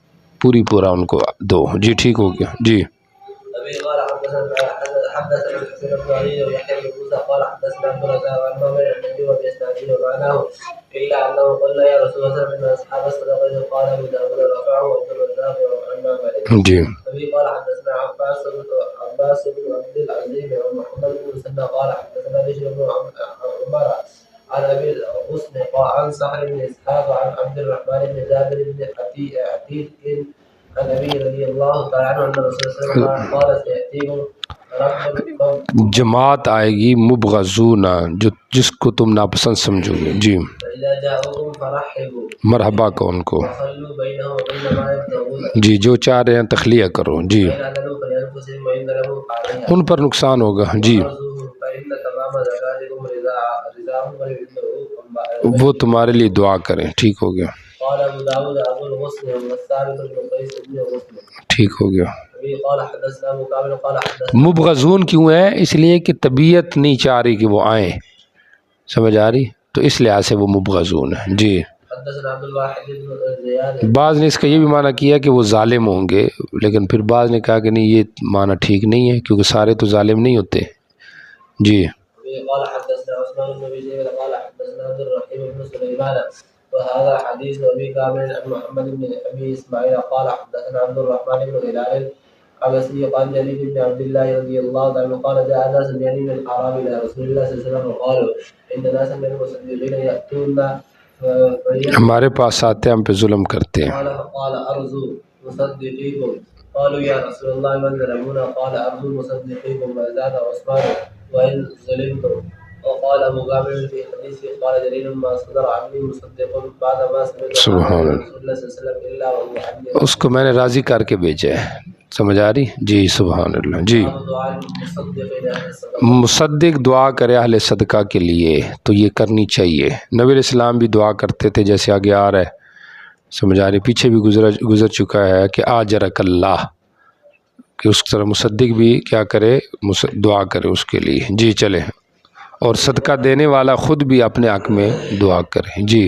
پورا ان کو دو. جی ٹھیک ہو گیا. جی. قال حدثنا الحسين بن علي ويحيى بن موسى قال حدثنا عبد الرزاق عن مامر عن النبي وبيستعجل ومعناه الا انه قلنا يا رسول الله ان اصحاب الصدقه قال ابو داود رفعه عبد الرزاق عن مامر. جی. قال حدثنا عباس بن عبد العزيز ومحمد بن مسنى قال حدثنا بشر بن عمر عن ابي الحسن عن سهل بن اسحاق عن عبد الرحمن بن جابر بن عتيق عن ابي رضي الله تعالى عنه ان الرسول صلى الله عليه وسلم قال سياتيكم رب جماعت آئے گی مبغضون، جو جس کو تم ناپسند سمجھو گے. جی. فاذا جاءوكم فرحبوا مرحبا کو ان کو. وخلوا بينه وبين ما يبتغون. جی جو چاہ رہے ہیں تخلیہ کرو. جی. فإن عدلوا فلأنفسهم وإن ظلموا فعليها. ان پر نقصان ہوگا. جی. فإن تمام زكاتكم رضاهم وللمعروف. وہ تمہارے لیے دعا کریں. ٹھیک ہو گیا. قال ابو داود ابو الغصن والثابت بن قيس بن غصن. ٹھیک ہو گیا. قال حدثنا ابو كامل قال حدثنا. مبغضون کیوں ہے؟ اس لیے کہ طبیعت نہیں چاہ رہی کہ وہ آئیں. سمجھ آ رہی؟ تو اس لحاظ سے وہ مبغضون ہے. جی. حدثنا عبد الواحد بن زياد. بعض نے اس کا یہ بھی معنی کیا کہ وہ ظالم ہوں گے، لیکن پھر بعض نے کہا کہ نہیں، یہ معنی ٹھیک نہیں ہے کیونکہ سارے تو ظالم نہیں ہوتے. جی. قال حدثنا عثمان بن ابي شيبه قال حدثنا عبد الرحيم بن سليمان وهذا حديث ابي كامل عن محمد بن ابي اسماعيل قال حدثنا عبد الرحمن بن هلال عبسي قال جرير بن عبد الله رضي الله عنه قال جاء ناس من يمين الاعراب الى رسول الله صلى الله عليه وسلم وقالوا ان ناسا من المصدقين ياتون ہمارے پاس آتے ہم پہ ظلم کرتے ہیں. قال ارجو مصدقيكم قالوا يا رسول الله من ظلمونا قال ارجو مصدقيكم وزاد عثمان وان ظلمتم. وقال ابو كامل في حديثه قال جرير ما صدر عني مصدق بعد ما سمعت سبحان رسول الله صلى الله عليه وسلم الا وهو عني. اس کو میں نے راضی کر کے بھیجا ہے. سمجھ آ رہی؟ جی. سبحان اللہ. جی. مصدق دعا کرے اہل صدقہ کے لیے تو یہ کرنی چاہیے. نبی علیہ السلام بھی دعا کرتے تھے جیسے آگے آ رہا ہے. سمجھ آ رہی؟ پیچھے بھی گزر چکا ہے کہ آجرک اللہ، کہ اس طرح مصدق بھی کیا کرے، دعا کرے اس کے لیے. جی چلے. اور صدقہ دینے والا خود بھی اپنے حق میں دعا کرے. جی.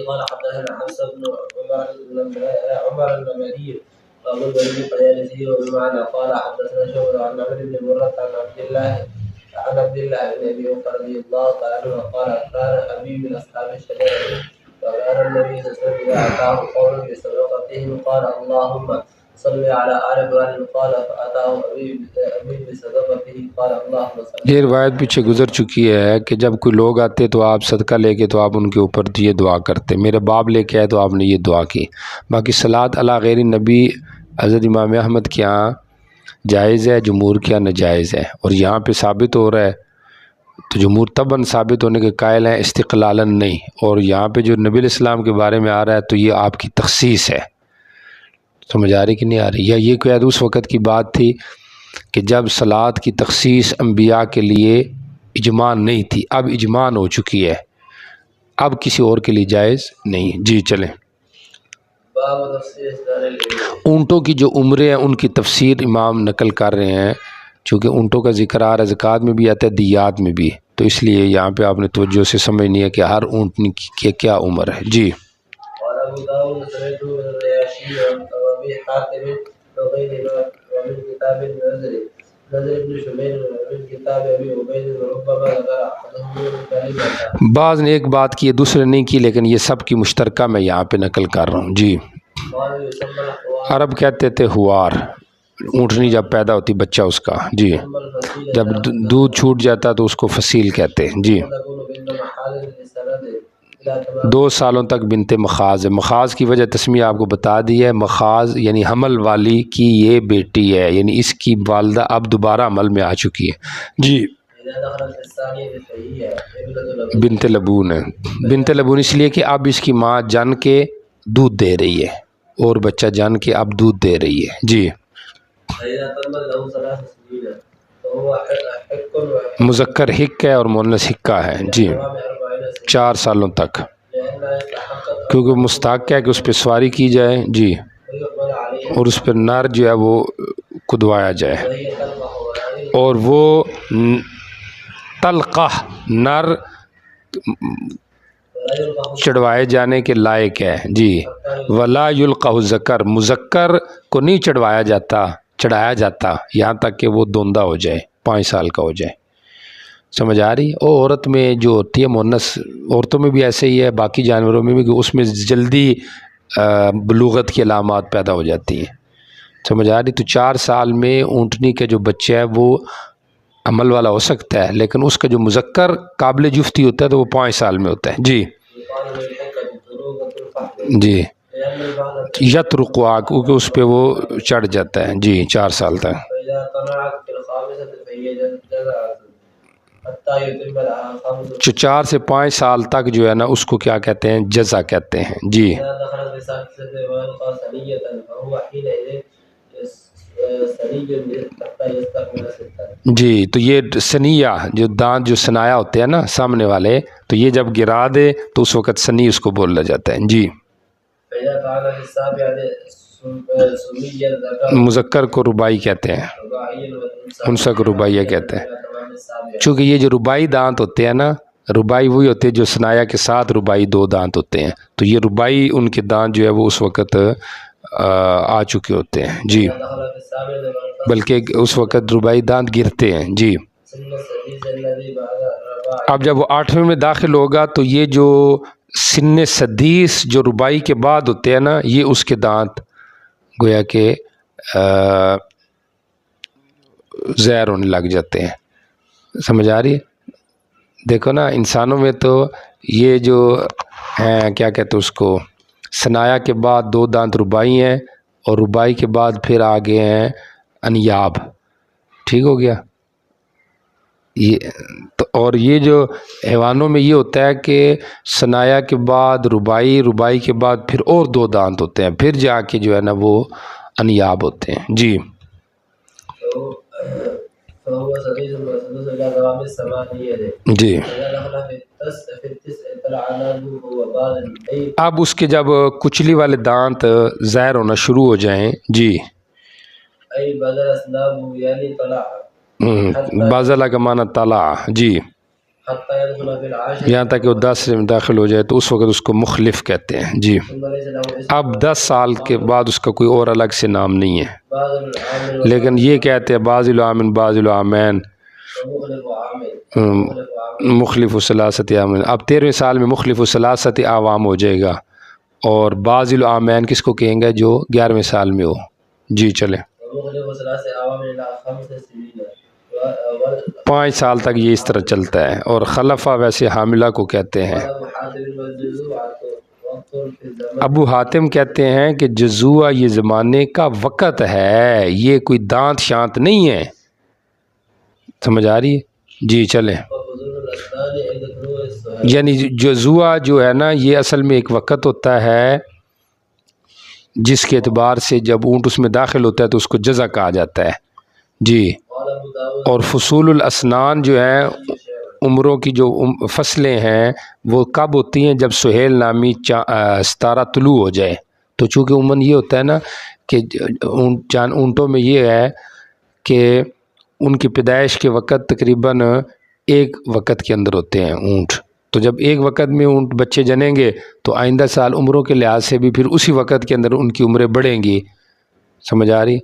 قال حدثنا حفص بن عمر النمري وابو الوليد الطيالسي وبمعنى قال حدثنا شعبة عن عمرو بن مرة عن عبد الله بن ابي بكر رضي الله تعالى عنه قال كان ابي من اصحاب الشجره فكان النبي صلى الله عليه وسلم اذا اتاه قوم بصدقتهم قال اللهم صل على آل فلان قال فاتاه ابي بصدقته قال اللهم صل. یہ روایت پیچھے گزر چکی ہے کہ جب کوئی لوگ آتے تو آپ صدقہ لے کے تو آپ ان کے اوپر یہ دعا کرتے. میرے باپ لے کے آئے تو آپ نے یہ دعا کی. باقی صلاۃ علی غیر نبی حضرت امام احمد کے یہاں جائز ہے، جمہور کے یہاں ناجائز ہے، اور یہاں پہ ثابت ہو رہا ہے تو جمہور طبعاً ثابت ہونے کے قائل ہیں، استقلالاً نہیں. اور یہاں پہ جو نبی علیہ السلام کے بارے میں آ رہا ہے تو یہ آپ کی تخصیص ہے. سمجھ آ رہی کہ نہیں آ رہی؟ یا یہ کوئی اس وقت کی بات تھی کہ جب صلاۃ کی تخصیص انبیاء کے لیے اجماع نہیں تھی، اب اجماع ہو چکی ہے، اب کسی اور کے لیے جائز نہیں. جی چلیں. باب تفسیر اسرار الابل. اونٹوں کی جو عمریں ہیں ان کی تفسیر امام نقل کر رہے ہیں، چونکہ اونٹوں کا ذکر آ رہا ہے، زکوٰۃ میں بھی آتا ہے، دیات میں بھی، تو اس لیے یہاں پہ آپ نے توجہ سے سمجھنی ہے کہ ہر اونٹنی کی کیا عمر ہے. جی قال ابو داود سمعت الرياشي وابي حاتم وغيرهما ومن كتاب النذر نذر بن شميل ومن كتاب ابي عبيد وربما ذكر احدهم كلمه. بعض نے ایک بات کی ہے، دوسرے نہیں کی، لیکن یہ سب کی مشترکہ میں یہاں پہ نقل کر رہا ہوں. جی قال يسمى الحوار عرب کہتے تھے ہوار، اونٹنی جب پیدا ہوتی بچہ اس کا، جی ثم الفصيل جب دودھ چھوٹ جاتا تو اس کو فصیل کہتے ہیں. جی تكون بين محال لسند الى تمام 2 سالوں تک بنت مخاض ہے. مخاض کی وجہ تسمیہ آپ کو بتا دی ہے، مخاض یعنی حمل والی کی یہ بیٹی ہے، یعنی اس کی والدہ اب دوبارہ عمل میں آ چکی ہے. جی اذا دخلت الثانيه فهي ابنه بنت لبون ہے. بنت لبون اس لیے کہ اب اس کی ماں جن کے دودھ دے رہی ہے اور بچہ جن کے اب دودھ دے رہی ہے. جی فإذا تم له 3 سنين فهو حق مذکر حق ہے اور مؤنث حقہ ہے. جی 40 4 سالوں تک، لأن يستحق کیونکہ مستحق ہے کہ اس پہ سواری کی جائے. جی ويقبل عليه اور اس پہ نر جو ہے وہ کدوایا جائے، وهي تلقح وهذه اور وہ تلقح نر ولا يلقح چڑھوائے جانے کے لائق ہے. جی ولا یلقح ذکر، مذکر کو نہیں چڑھایا جاتا یہاں تک کہ وہ دوندہ ہو جائے، 5 سال کا ہو جائے. سمجھ آ رہی؟ اور عورت میں جو ہوتی ہے مؤنث، عورتوں میں بھی ایسے ہی ہے، باقی جانوروں میں بھی، کہ اس میں جلدی بلوغت کی علامات پیدا ہو جاتی ہیں. سمجھ آ رہی؟ تو 4 سال میں اونٹنی کا جو بچہ ہے وہ عمل والا ہو سکتا ہے، لیکن اس کا جو مذکر قابل جفتی ہوتا ہے تو وہ 5 سال میں ہوتا ہے. جی يقال للحكة بطرق الفحل جی لأن البعض یترقوا، کیونکہ اس پہ وہ چڑھ جاتا ہے. جی 4 سال تک. فإذا طلعت في الخامسة فهي جزعة حتى يتم لها 5 جو 4 سے 5 سال تک جو ہے نا اس کو کیا کہتے ہیں؟ جزا کہتے ہیں. جی إذا دخلت في السادسة ويلقى ثنية فهو حينئذ ثني حتى يستكمل 6. جی تو یہ سنیہ جو دانت جو سنایا ہوتے ہیں نا سامنے والے، تو یہ جب گرا دے تو اس وقت سنی اس کو بولا جاتا ہے. جی فإذا فعل في السابعة سمي الذكر مذکر کو ربائی کہتے ہیں، رباعيا والأنثى انثى کو رباعیہ کہتے ہیں. إلى تمام السابعة. چونکہ یہ جو ربائی دانت ہوتے ہیں نا، ربائی وہی ہوتے ہیں جو سنایا کے ساتھ ربائی 2 دانت ہوتے ہیں، تو یہ ربائی ان کے دانت جو ہے وہ اس وقت آ چکے ہوتے ہیں. جی إذا دخل في السابعة ويلقى بلکہ اس وقت ربائی دانت گرتے ہیں. جی سن السديس الذي بعد الرباع اب جب وہ 8ویں میں داخل ہوگا تو یہ جو سن سدیس جو ربائی کے بعد ہوتے ہیں نا، یہ اس کے دانت گویا کہ زہر ہونے لگ جاتے ہیں. سمجھ آ رہی ہے؟ دیکھو نا انسانوں میں تو یہ جو ہیں کیا کہتے ہیں اس کو، سنایا کے بعد 2 دانت ربائی ہیں، اور ربائی کے بعد پھر آگے ہیں انیاب. ٹھیک ہو گیا یہ تو. اور یہ جو حیوانوں میں یہ ہوتا ہے کہ سنایا کے بعد ربائی، ربائی کے بعد پھر اور 2 دانت ہوتے ہیں، پھر جا کے جو ہے نا وہ انیاب ہوتے ہیں. جی فهو سديس وسدس إلى تمام الثمانية. جی إذا دخل في التسع طلع نابه هو بعض أي اب اس کے جب کچلی والے دانت ظاہر ہونا شروع ہو جائیں. جی أي بدل أسنابه يعني طلع بازلہ کا معنی طلع. جی حتى يدخل في العاشر یہاں تک کہ وہ 10 میں داخل ہو جائے تو اس وقت اس کو مخلف کہتے ہیں. جی ثم ليس له اسم اب 10 سال کے بعد اس کا کوئی اور الگ سے نام نہیں ہے، بعض العامل لیکن یہ کہتے ہیں بعض العامن بعض العامین ومخلف عامل مخلف عامل. مخلف ثلاثت عامین. اب 13ویں سال میں مخلف ثلاثت عوام ہو جائے گا، اور بعض العامین کس کو کہیں گے؟ جو 11ویں سال میں ہو. جی چلیں ومخلف ثلاث عوامل إلى 5 سنين 5 سال تک یہ اس طرح چلتا ہے. اور خلفہ ویسے حاملہ کو کہتے ہیں. وأبو حاتم والجزوع وقت في الزمن ابو حاتم کہتے ہیں کہ جزوع یہ زمانے کا وقت ہے، یہ کوئی دانت شانت نہیں ہے. سمجھ آ رہی ہے؟ جی چلیں. وفضول الأسنان عند طلوع السهل. یعنی جزوع جو ہے نا یہ اصل میں ایک وقت ہوتا ہے جس کے اعتبار سے جب اونٹ اس میں داخل ہوتا ہے تو اس کو جزا کہا جاتا ہے. جی قال أبو داود اور فصول الاسنان جو ہیں عمروں کی جو فصلیں ہیں وہ کب ہوتی ہیں؟ جب سہیل نامی ستارہ طلوع ہو جائے تو چونکہ عموماً یہ ہوتا ہے نا کہ اونٹوں میں یہ ہے کہ ان کی پیدائش کے وقت تقریباً ایک وقت کے اندر ہوتے ہیں اونٹ، تو جب ایک وقت میں اونٹ بچے جنیں گے تو آئندہ سال عمروں کے لحاظ سے بھی پھر اسی وقت کے اندر ان کی عمریں بڑھیں گی. سمجھ آ رہی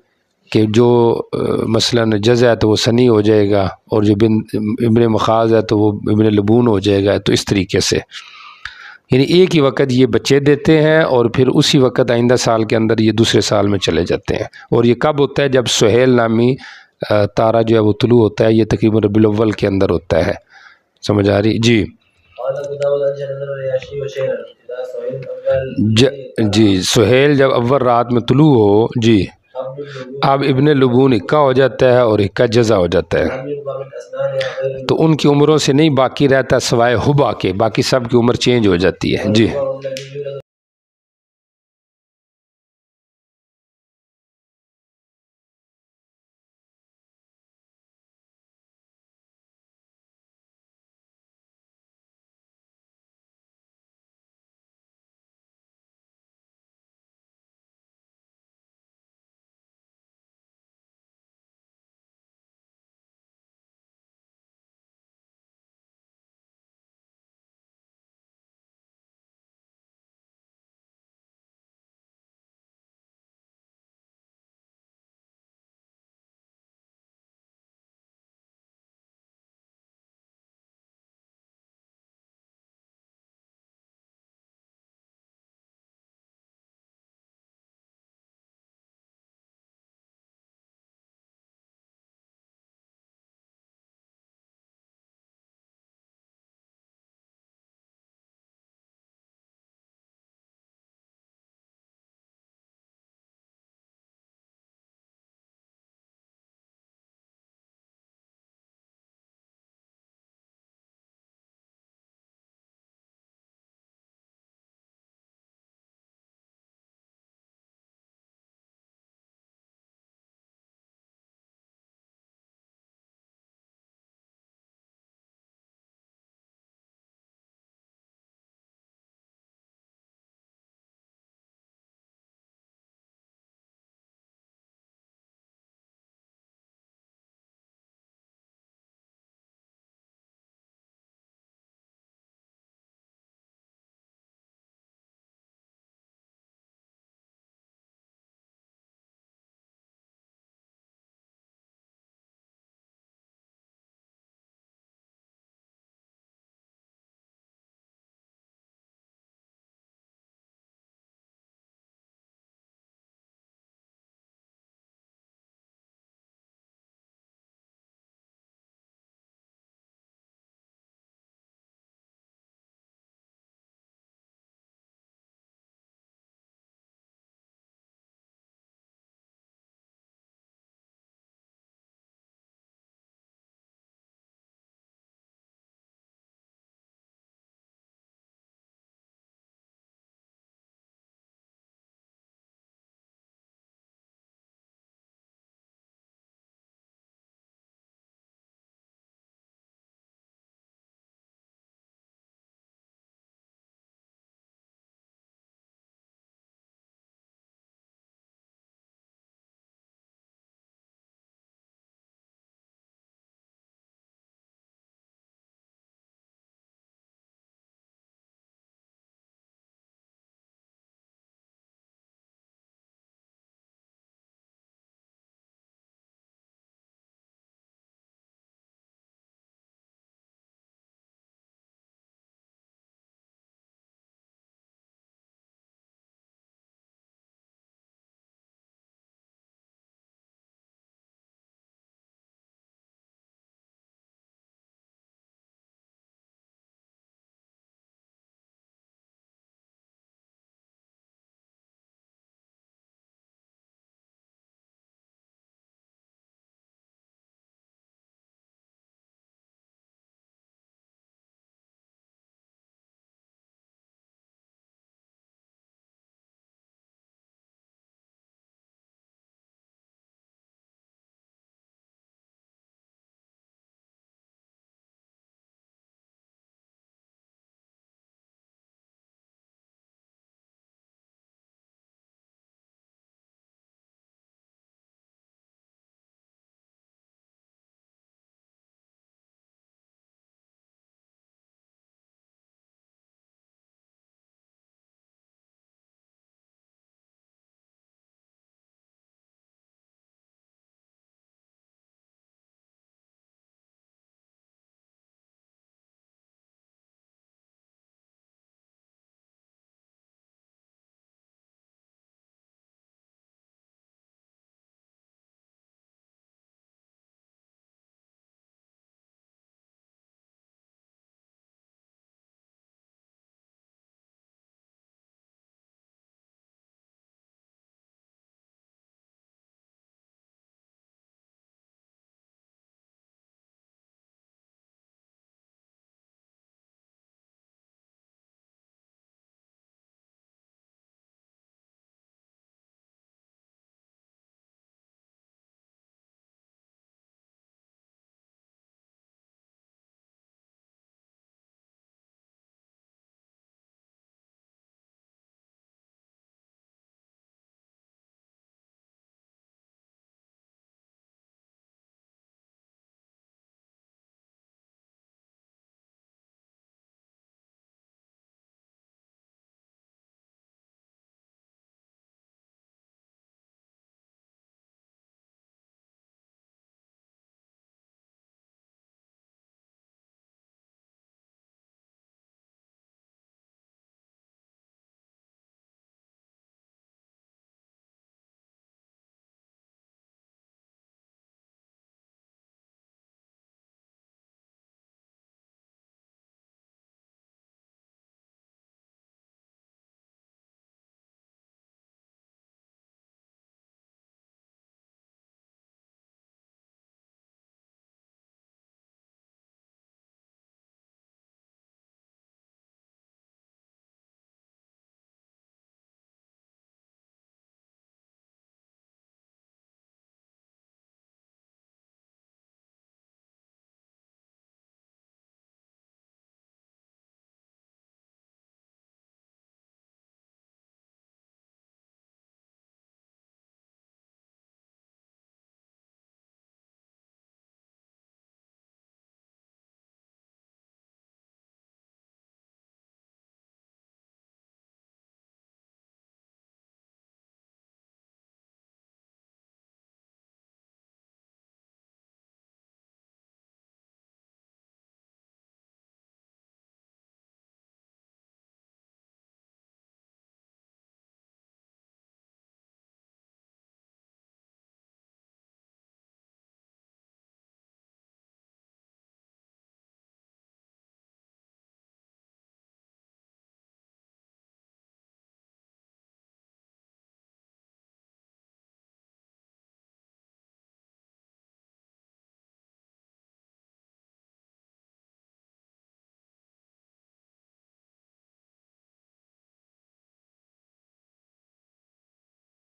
کہ جو مثلاً جز ہے تو وہ سنی ہو جائے گا، اور جو ابن مخاض ہے تو وہ ابن لبون ہو جائے گا. تو اس طریقے سے یعنی ایک ہی وقت یہ بچے دیتے ہیں اور پھر اسی وقت آئندہ سال کے اندر یہ دوسرے سال میں چلے جاتے ہیں. اور یہ کب ہوتا ہے؟ جب سہیل نامی تارہ جو ہے وہ طلوع ہوتا ہے. یہ تقریباً ربیع الاول کے اندر ہوتا ہے. سمجھ آ رہی؟ جی جی سہیل جب اول رات میں طلوع ہو، جی اب ابن لبون اکا ہو جاتا ہے اور اکا جزا ہو جاتا ہے، تو ان کی عمروں سے نہیں باقی رہتا سوائے حبا کے، باقی سب کی عمر چینج ہو جاتی ہے. جی